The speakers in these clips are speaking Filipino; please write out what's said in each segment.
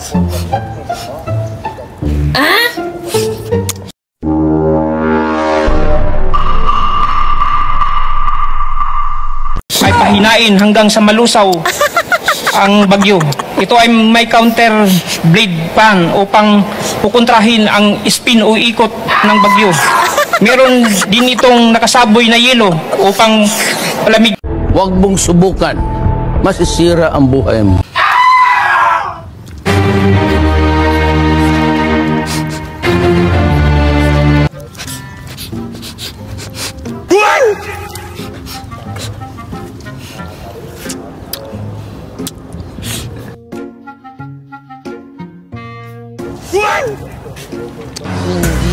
Ay pahinain hanggang sa malusaw ang bagyo. Ito ay may counter blade pan upang pukontrahin ang spin o ikot ng bagyo. Meron din itong nakasaboy na yelo upang palamig. Huwag mong subukan. Masisira ang buhay mo.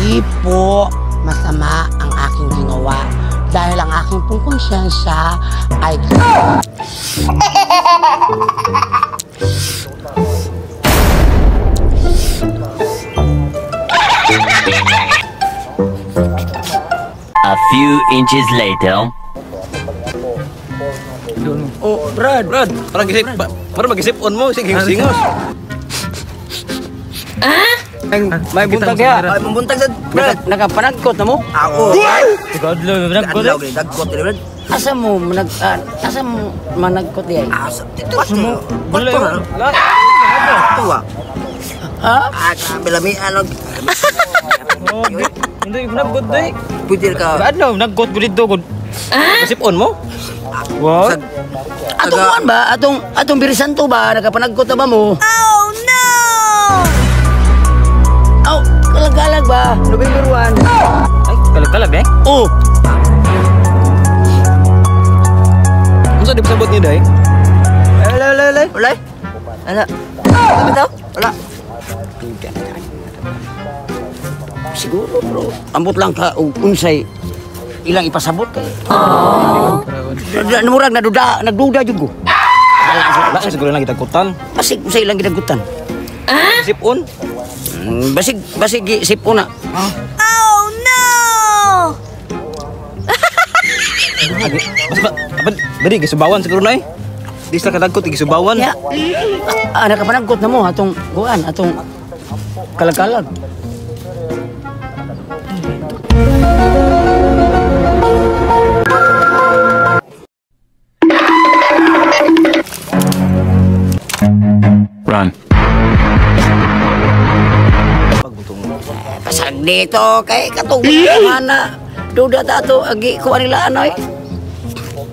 Hindi po masama ang aking ginawa dahil ang aking pong konsyensya ay A few inches later. Oh, Brad, parang mag-isip on mo, sige, singos. May buntag ya. Ay, buntag sa Brad. Nakapanagkot na mo? Ako. Sigod lo, nagkot. Nagkot ni Brad. Asa mo managkot yan? Asa dito mo. Bulo. Tuwa. Ha? Bilami ano. Hindi nagkot dai. Putir ka. Ano, nagkot gud dito gud. Isip on mo? What? Atong kuan ba? Atong birisan to ba? Nakapanagkot na ba mo? Oh no! Oh, kalag-kalag ba? November 1. Ay, kalag-kalag eh? Oo. Masa di pasabot niyo day? Wala. Ano daw? Wala. Siguro bro. Ambot lang ka unsay ilang ipasabot kay. Murag nagduda jud ko. Basta siguro lang gitagutan. Basig sa ilang gitagutan. Sipon? Basig sipon na. Oh no! Bari gisubawan siguro na eh. Di sila kadagkot gisubawan. Ya. Nakapanagkot na mo atong kuan, atong kalag-kalag. Run. Pasag dito kay katong na duda tato agi ko nila ano eh.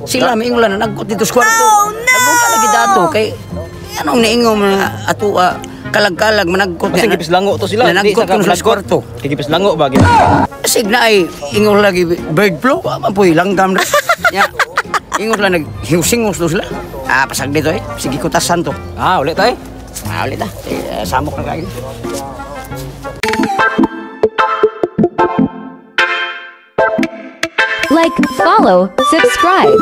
Sila miingulan na nagkot dito sa kwarto. Oh, no! Nagbuka lagi dato kay anong niingom na ato kalag-kalag managkot na. Sige lango to sila. Nagkot ko sa kwarto. Sige lango ba gid. Sig na ay ingol lagi bird flu mapoy langgam na. Ya. Ingol lang naghiusingos do sila. Pasag dito eh. Sige ko tasan to. Ulit tay. Ulit samok na kayo. Like, follow, subscribe.